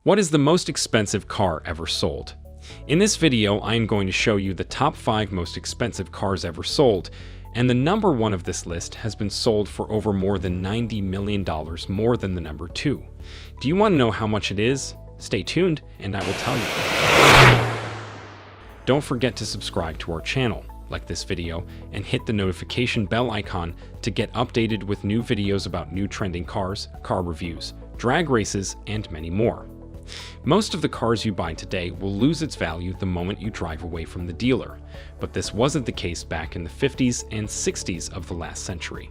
What is the most expensive car ever sold? In this video, I am going to show you the top 5 most expensive cars ever sold, and the number 1 of this list has been sold for over more than $90 million more than the number 2. Do you want to know how much it is? Stay tuned, and I will tell you. Don't forget to subscribe to our channel, like this video, and hit the notification bell icon to get updated with new videos about new trending cars, car reviews, drag races, and many more. Most of the cars you buy today will lose its value the moment you drive away from the dealer, but this wasn't the case back in the 50s and 60s of the last century.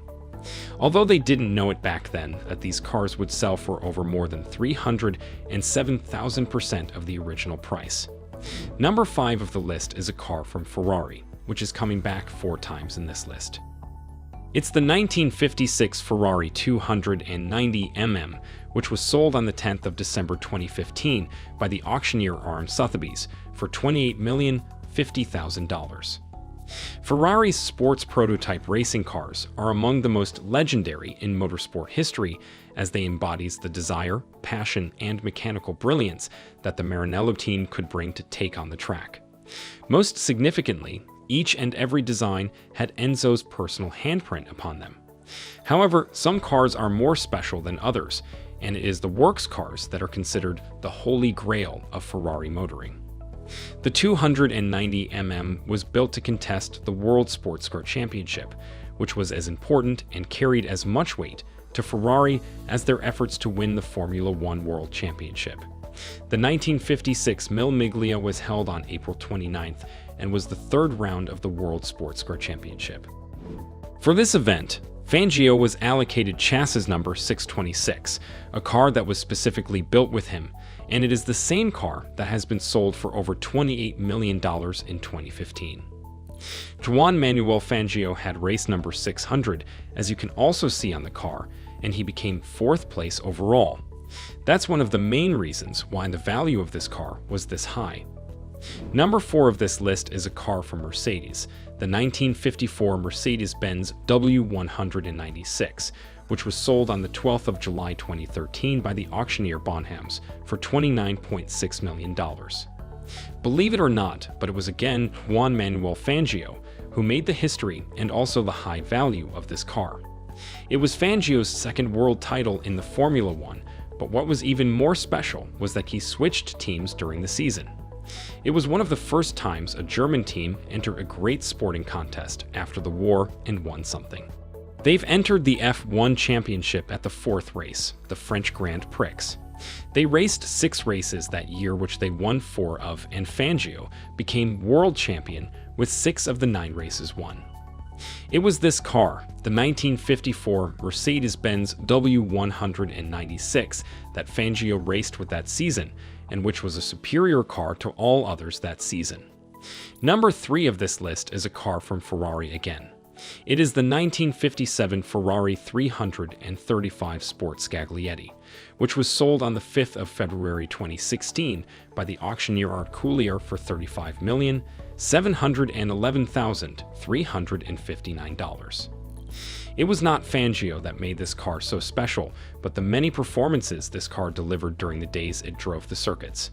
Although they didn't know it back then that these cars would sell for over more than 307,000% of the original price. Number 5 of the list is a car from Ferrari, which is coming back 4 times in this list. It's the 1956 Ferrari 290mm, which was sold on the 10th of December 2015 by the auctioneer Aaron Sotheby's for $28,050,000. Ferrari's sports prototype racing cars are among the most legendary in motorsport history, as they embodies the desire, passion, and mechanical brilliance that the Maranello team could bring to take on the track. Most significantly, each and every design had Enzo's personal handprint upon them. However, some cars are more special than others, and it is the works cars that are considered the holy grail of Ferrari motoring. The 290mm was built to contest the World Sports Car Championship, which was as important and carried as much weight to Ferrari as their efforts to win the Formula One World Championship. The 1956 Mille Miglia was held on April 29th and was the 3rd round of the World Sports Car Championship. For this event, Fangio was allocated chassis number 626, a car that was specifically built with him, and it is the same car that has been sold for over $28 million in 2015. Juan Manuel Fangio had race number 600, as you can also see on the car, and he became 4th place overall. That's one of the main reasons why the value of this car was this high. Number 4 of this list is a car from Mercedes, the 1954 Mercedes-Benz W196, which was sold on the 12th of July 2013 by the auctioneer Bonhams for $29.6 million. Believe it or not, but it was again Juan Manuel Fangio who made the history and also the high value of this car. It was Fangio's 2nd world title in the Formula One, but what was even more special was that he switched teams during the season. It was one of the first times a German team entered a great sporting contest after the war and won something. They've entered the F1 championship at the 4th race, the French Grand Prix. They raced 6 races that year, which they won 4 of, and Fangio became world champion with 6 of the 9 races won. It was this car, the 1954 Mercedes-Benz W196, that Fangio raced with that season, and which was a superior car to all others that season. Number 3 of this list is a car from Ferrari again. It is the 1957 Ferrari 335 Sport Scaglietti, which was sold on the 5th of February 2016 by the auctioneer Arculier for $35,711,359. It was not Fangio that made this car so special, but the many performances this car delivered during the days it drove the circuits.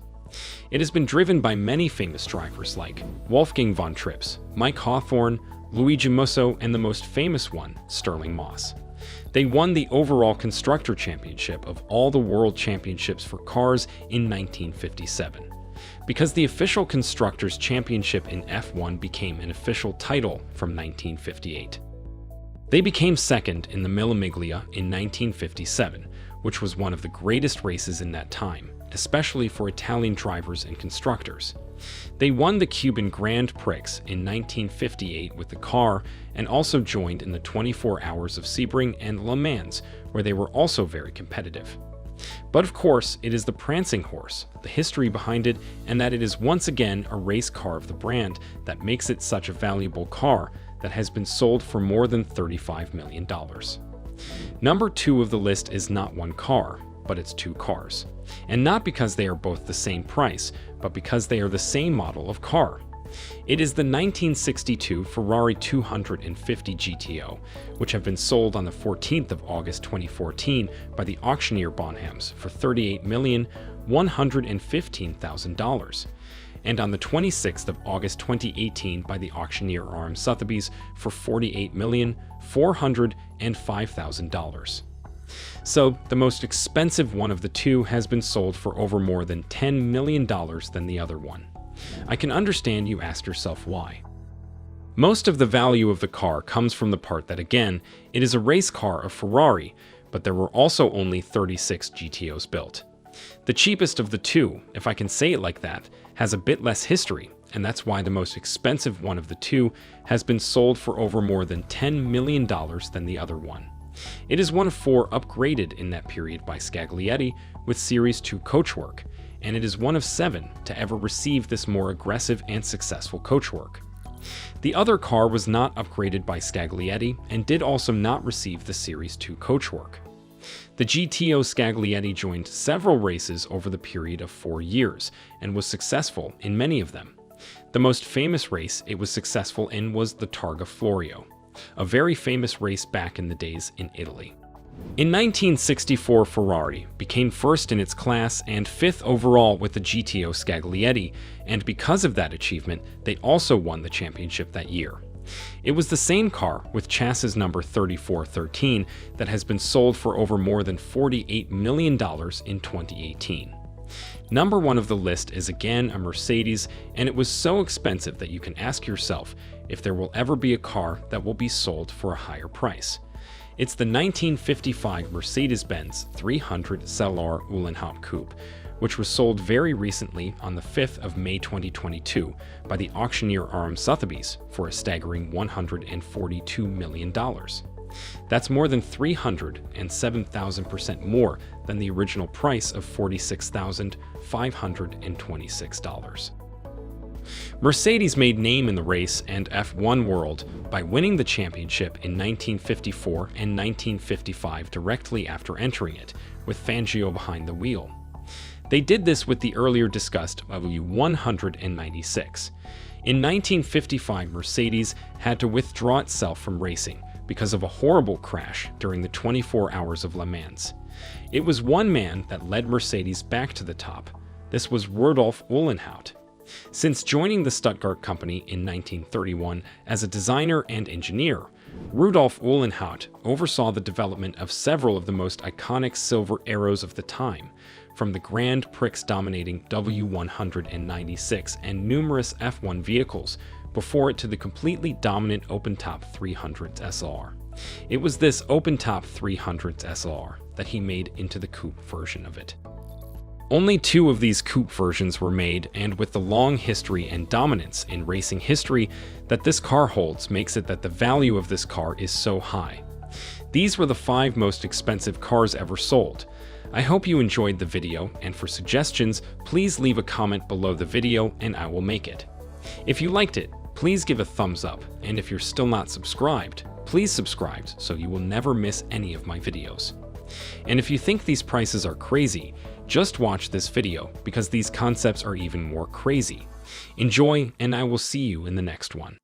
It has been driven by many famous drivers like Wolfgang von Trips, Mike Hawthorne, Luigi Musso, and the most famous one, Stirling Moss. They won the overall constructor championship of all the world championships for cars in 1957. Because the official constructors championship in F1 became an official title from 1958. They became 2nd in the Mille Miglia in 1957, which was one of the greatest races in that time, especially for Italian drivers and constructors. They won the Cuban Grand Prix in 1958 with the car, and also joined in the 24 Hours of Sebring and Le Mans, where they were also very competitive. But of course, it is the prancing horse, the history behind it, and that it is once again a race car of the brand that makes it such a valuable car that has been sold for more than $35 million. Number 2 of the list is not one car, but it's 2 cars. And not because they are both the same price, but because they are the same model of car. It is the 1962 Ferrari 250 GTO, which have been sold on the 14th of August 2014 by the auctioneer Bonhams for $38,100,000. $115,000, and on the 26th of August 2018 by the auctioneer R.M. Sotheby's for $48,405,000. So, the most expensive one of the two has been sold for over more than $10 million than the other one. I can understand you ask yourself why. Most of the value of the car comes from the part that, again, it is a race car of Ferrari, but there were also only 36 GTOs built. The cheapest of the two, if I can say it like that, has a bit less history, and that's why the most expensive one of the two has been sold for over more than $10 million than the other one. It is one of 4 upgraded in that period by Scaglietti with Series 2 coachwork, and it is one of 7 to ever receive this more aggressive and successful coachwork. The other car was not upgraded by Scaglietti and did also not receive the Series 2 coachwork. The GTO Scaglietti joined several races over the period of 4 years and was successful in many of them. The most famous race it was successful in was the Targa Florio, a very famous race back in the days in Italy. In 1964, Ferrari became first in its class and 5th overall with the GTO Scaglietti, and because of that achievement, they also won the championship that year. It was the same car with chassis number 3413 that has been sold for over more than $48 million in 2018. Number 1 of the list is again a Mercedes, and it was so expensive that you can ask yourself if there will ever be a car that will be sold for a higher price. It's the 1955 Mercedes-Benz 300 SLR Uhlenhaut Coupe, which was sold very recently on the 5th of May 2022 by the auctioneer R.M. Sotheby's for a staggering $142 million. That's more than 307,000% more than the original price of $46,526. Mercedes made name in the race and F1 world by winning the championship in 1954 and 1955 directly after entering it, with Fangio behind the wheel. They did this with the earlier discussed W196. In 1955, Mercedes had to withdraw itself from racing because of a horrible crash during the 24 Hours of Le Mans. It was one man that led Mercedes back to the top. This was Rudolf Uhlenhaut. Since joining the Stuttgart company in 1931 as a designer and engineer, Rudolf Uhlenhaut oversaw the development of several of the most iconic silver arrows of the time, from the Grand Prix dominating W196 and numerous F1 vehicles, before it to the completely dominant open-top 300 SLR. It was this open-top 300 SLR that he made into the coupe version of it. Only 2 of these coupe versions were made, and with the long history and dominance in racing history that this car holds makes it that the value of this car is so high. These were the 5 most expensive cars ever sold. I hope you enjoyed the video, and for suggestions, please leave a comment below the video and I will make it. If you liked it, please give a thumbs up, and if you're still not subscribed, please subscribe so you will never miss any of my videos. And if you think these prices are crazy, just watch this video because these concepts are even more crazy. Enjoy, and I will see you in the next one.